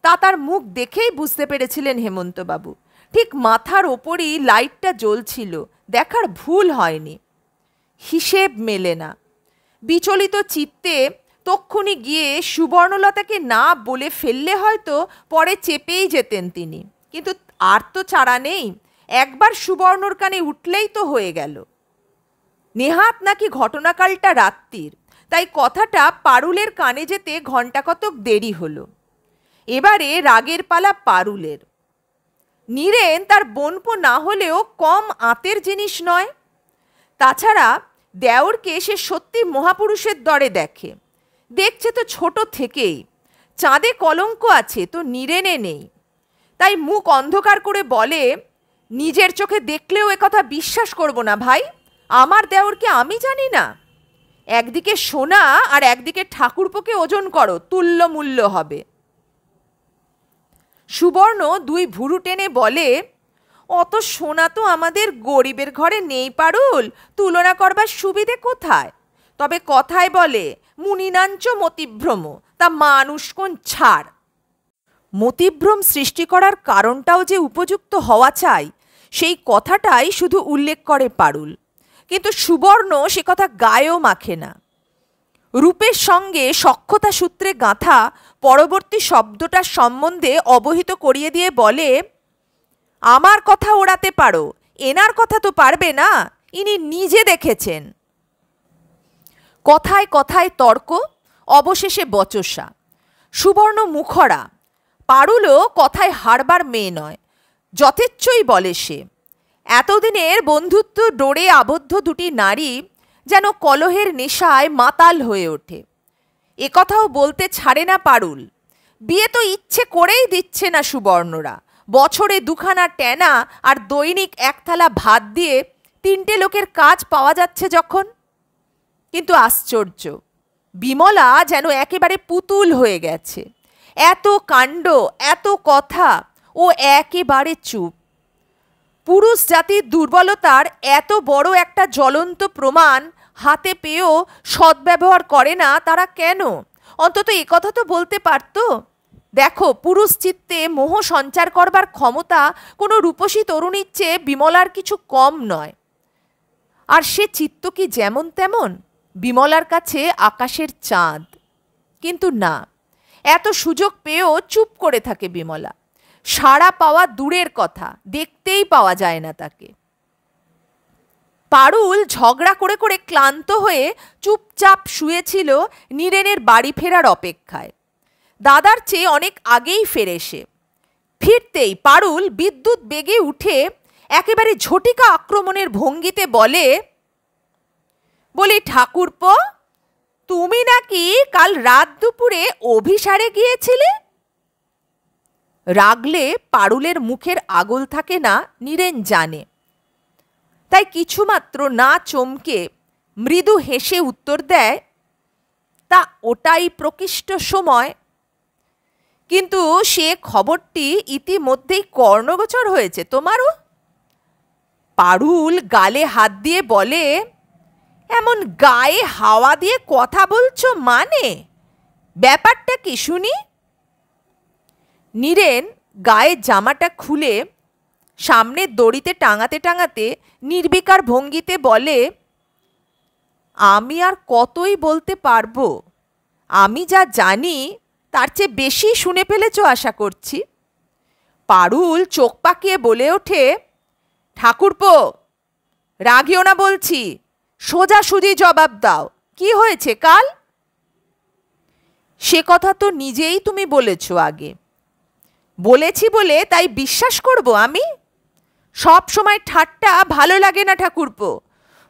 তা তার মুখ দেখেই বুঝতে পেরেছিলেন হেমন্তবাবু। ঠিক মাথার ওপরই লাইটটা জ্বলছিল, দেখার ভুল হয়নি। হিসেব মেলে না। বিচলিত চিত্তে তক্ষুনি গিয়ে সুবর্ণলতাকে না বলে ফেললে হয়তো পরে চেপেই যেতেন তিনি, কিন্তু আর তো চারা নেই। একবার সুবর্ণর কানে উঠলেই তো হয়ে গেল। নেহাত নাকি ঘটনাকালটা রাত্রির, তাই কথাটা পারুলের কানে যেতে ঘণ্টা কতক দেরি হলো। এবারে রাগের পালা পারুলের। নীরেন তার বোনপো না হলেও কম আঁতের জিনিস নয়। তাছাড়া দেওরকে সে সত্যি মহাপুরুষের দরে দেখে, দেখছে তো ছোট থেকেই। চাঁদে কলঙ্ক আছে তো নীরেনে নেই। তাই মুখ অন্ধকার করে বলে, নিজের চোখে দেখলেও একথা বিশ্বাস করব না ভাই, আমার দেওরকে আমি জানি না। একদিকে সোনা আর একদিকে ঠাকুরপোকে ওজন করো, তুল্য মূল্য হবে। সুবর্ণ দুই ভুরু টেনে বলে, অত সোনা তো আমাদের গরিবের ঘরে নেই পারুল, তুলনা করবার সুবিধে কোথায়? তবে কথায় বলে মুনিনাঞ্চ মতিভ্রম, তা মানুষ কোন ছাড়। মতিভ্রম সৃষ্টি করার কারণটাও যে উপযুক্ত হওয়া চাই, সেই কথাটাই শুধু উল্লেখ করে পারুল, কিন্তু সুবর্ণ সে কথা গায়েও মাখে না। রূপের সঙ্গে সখ্যতা সূত্রে গাঁথা পরবর্তী শব্দটার সম্বন্ধে অবহিত করিয়ে দিয়ে বলে, আমার কথা ওড়াতে পারো, এনার কথা তো পারবে না, ইনি নিজে দেখেছেন। কথায় কথায় তর্ক, অবশেষে বচসা। সুবর্ণ মুখরা, পারুলও কথায় হারবার মেয়ে নয়, যথেচ্ছই বলে সে। এতদিনের বন্ধুত্ব ডোরে আবদ্ধ দুটি নারী যেন কলহের নেশায় মাতাল হয়ে ওঠে। একথাও বলতে ছাড়ে না পারুল। বিয়ে তো ইচ্ছে করেই দিচ্ছে না সুবর্ণরা, বছরে দুখানা ট্যানা আর দৈনিক এক থালা ভাত দিয়ে তিনটে লোকের কাজ পাওয়া যাচ্ছে যখন। কিন্তু আশ্চর্য, বিমলা যেন একেবারে পুতুল হয়ে গেছে। এত কাণ্ড, এত কথা, ও একেবারে চুপ। পুরুষ জাতির দুর্বলতার এত বড় একটা জ্বলন্ত প্রমাণ হাতে পেয়েও সদ্ব্যবহার করে না তারা কেন? অন্তত একথা তো বলতে পারত, দেখো পুরুষ চিত্তে মোহ সঞ্চার করবার ক্ষমতা কোনো রূপসী তরুণীর চেয়ে বিমলার কিছু কম নয়। আর সে চিত্ত কি যেমন তেমন, বিমলার কাছে আকাশের চাঁদ। কিন্তু না, এত সুযোগ পেয়েও চুপ করে থাকে বিমলা। সাড়া পাওয়া দূরের কথা, দেখতেই পাওয়া যায় না তাকে। পারুল ঝগড়া করে করে ক্লান্ত হয়ে চুপচাপ শুয়েছিল নীরেনের বাড়ি ফেরার অপেক্ষায়। দাদার চেয়ে অনেক আগেই ফেরে সে। ফিরতেই পারুল বিদ্যুৎ বেগে উঠে একেবারে ঝটিকা আক্রমণের ভঙ্গিতে বলি ঠাকুরপো, তুমি নাকি কাল রাত দুপুরে অভিসারে গিয়েছিলে? রাগলে পারুলের মুখের আগল থাকে না নীরেন জানে, তাই কিছুমাত্র না চমকে মৃদু হেসে উত্তর দেয়, তা ওটাই প্রকৃষ্ট সময়। কিন্তু সে খবরটি ইতিমধ্যেই কর্ণগোচর হয়েছে তোমারও। পারুল গালে হাত দিয়ে বলে, এমন গায়ে হাওয়া দিয়ে কথা বলছো মানে? ব্যাপারটা কি শুনি? নীরেন গায়ের জামাটা খুলে সামনের দড়িতে টাঙাতে টাঙাতে নির্বিকার ভঙ্গিতে বলে, আমি আর কতই বলতে পারবো? আমি যা জানি তার চেয়ে বেশি শুনে ফেলেছ আশা করছি। পারুল চোখ পাকিয়ে বলে ওঠে, ঠাকুরপো রাগিও না বলছি, সোজাসুজি জবাব দাও, কি হয়েছে কাল? সে কথা তো নিজেই তুমি বলেছ আগে। বলেছি বলে তাই বিশ্বাস করব আমি? সব সময় ঠাট্টা ভালো লাগে না ঠাকুরপো।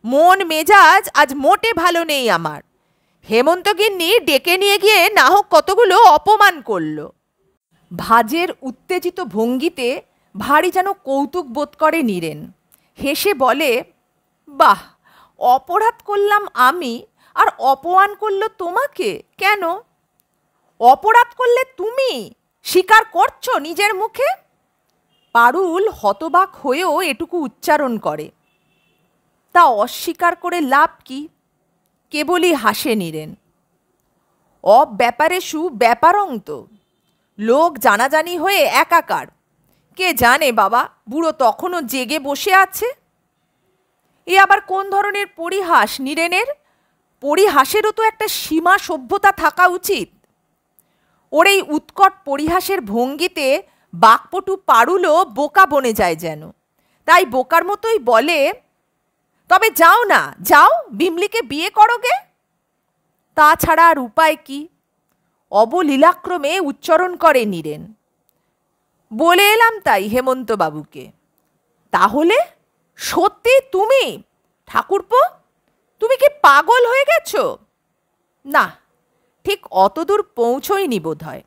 মন মেজাজ আজ মোটে ভালো নেই আমার। হেমন্ত গিন্নি ডেকে নিয়ে গিয়ে না হোক কতগুলো অপমান করল। ভাজের উত্তেজিত ভঙ্গিতে ভারী যেন কৌতুক বোধ করে নীরেন। হেসে বলে, বাহ, অপরাধ করলাম আমি, আর অপমান করল তোমাকে কেন? অপরাধ করলে তুমি স্বীকার করছো নিজের মুখে? পারুল হতবাক হয়েও এটুকু উচ্চারণ করে। তা অস্বীকার করে লাভ কি? কেবলই হাসে নীরেন। অব্যাপারেষু ব্যাপারং তো। লোক জানাজানি হয়ে একাকার। কে জানে বাবা, বুড়ো তখনও জেগে বসে আছে। এ আবার কোন ধরনের পরিহাস নীরেনের? পরিহাসেরও তো একটা সীমা সভ্যতা থাকা উচিত। ওর এই উৎকট পরিহাসের ভঙ্গিতে বাকপটু পারুলও বোকা বনে যায় যেন। তাই বোকার মতোই বলে, তবে যাও না, যাও বিমলিকে বিয়ে করোগে। তাছাড়া আর উপায় কি? অবলীলাক্রমে উচ্চারণ করে নীরেন। বলে এলাম তাই হেমন্তবাবুকে। তাহলে সত্যি তুমি? ঠাকুরপো, তুমি কি পাগল হয়ে গেছো? না, ঠিক অতদূর পৌঁছইনি বোধ হয়।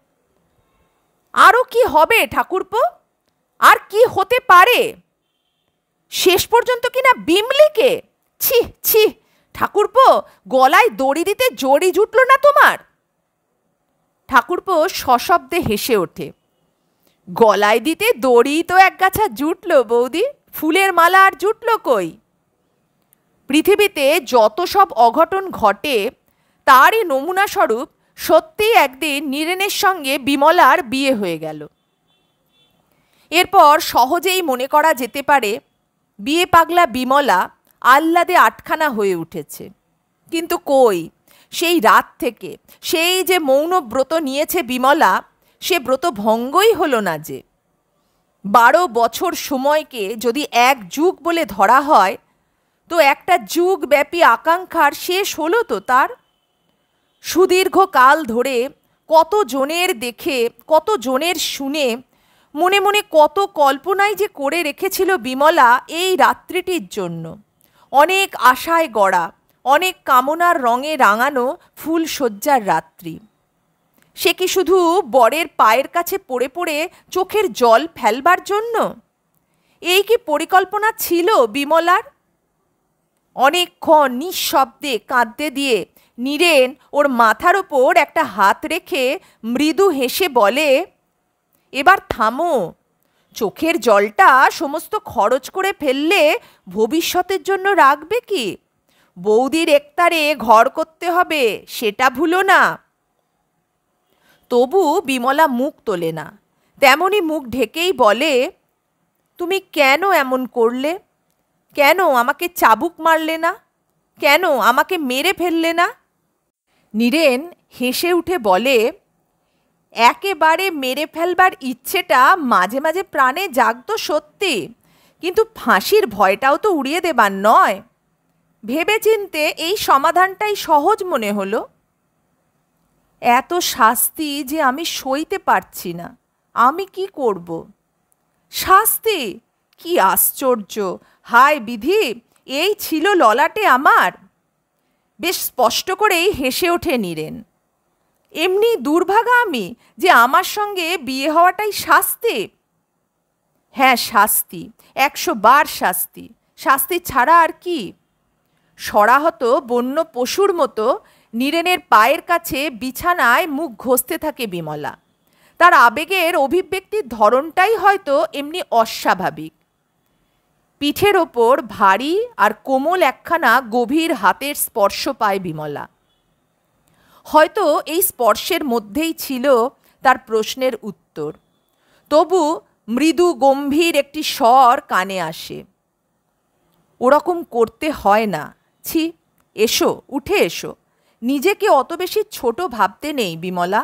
আরও কি হবে ঠাকুরপো? আর কি হতে পারে? শেষ পর্যন্ত কিনা বিমলিকে? ছি ছি ঠাকুরপো, গলায় দড়ি দিতে জড়ি জুটল না তোমার? ঠাকুরপো সশব্দে হেসে ওঠে। গলায় দিতে দড়ি তো একগাছা জুটল বৌদি, ফুলের মালা আর জুটল কই? পৃথিবীতে যত সব অঘটন ঘটে তারই নমুনাস্বরূপ সত্যিই একদিন নীরেনের সঙ্গে বিমলার বিয়ে হয়ে গেল। এরপর সহজেই মনে করা যেতে পারে বিয়ে পাগলা বিমলা আহ্লাদে আটখানা হয়ে উঠেছে। কিন্তু কই, সেই রাত থেকে সেই যে মৌন ব্রত নিয়েছে বিমলা, সে ব্রত ভঙ্গই হলো না যে। 12 বছর সময়কে যদি এক যুগ বলে ধরা হয়, তো একটা যুগব্যাপী আকাঙ্ক্ষার শেষ হলো তো তার। সুদীর্ঘ কাল ধরে কত জনের দেখে, কত জনের শুনে, মনে মনে কত কল্পনাই যে করে রেখেছিল বিমলা এই রাত্রিটির জন্য। অনেক আশায় গড়া, অনেক কামনার রঙে রাঙানো ফুলশয্যার রাত্রি। সে কি শুধু বরের পায়ের কাছে পড়ে পড়ে চোখের জল ফেলবার জন্য? এই কি পরিকল্পনা ছিল বিমলার? অনেকক্ষণ নিঃশব্দে কাঁদতে দিয়ে নীরেন ওর মাথার ওপর একটা হাত রেখে মৃদু হেসে বলে, এবার থামো। চোখের জলটা সমস্ত খরচ করে ফেললে ভবিষ্যতের জন্য রাখবে কি? বৌদির একতারে ঘর করতে হবে, সেটা ভুলো না। তবু বিমলা মুখ তোলে না। তেমনি মুখ ঢেকেই বলে, তুমি কেন এমন করলে? কেন আমাকে চাবুক মারলে না? কেন আমাকে মেরে ফেললে না? নীরেন হেসে উঠে বলে, একেবারে মেরে ফেলবার ইচ্ছেটা মাঝে মাঝে প্রাণে জাগতো সত্যি, কিন্তু ফাঁসির ভয়টাও তো উড়িয়ে দেবার নয়। ভেবেচিন্তে এই সমাধানটাই সহজ মনে হলো। এত শাস্তি যে আমি সইতে পারছি না, আমি কি করব? শাস্তি? কি আশ্চর্য! হায় বিধি, এই ছিল ললাটে আমার। বেশ স্পষ্ট করেই হেসে ওঠে নীরেন। এমনি দুর্ভাগা আমি যে আমার সঙ্গে বিয়ে হওয়াটাই শাস্তি? হ্যাঁ, শাস্তি, 100 বার শাস্তি। শাস্তি ছাড়া আর কি? সরাহত বন্য পশুর মতো নীরেনের পায়ের কাছে বিছানায় মুখ ঘষতে থাকে বিমলা। তার আবেগের অভিব্যক্তির ধরনটাই হয়তো এমনি অস্বাভাবিক। পিঠের ওপর ভারী আর কোমল একখানা গভীর হাতের স্পর্শ পায় বিমলা। হয়তো এই স্পর্শের মধ্যেই ছিল তার প্রশ্নের উত্তর। তবু মৃদু গম্ভীর একটি স্বর কানে আসে, ওরকম করতে হয় না। ছি, এসো, উঠে এসো। নিজেকে অত বেশি ছোট ভাবতে নেই বিমলা।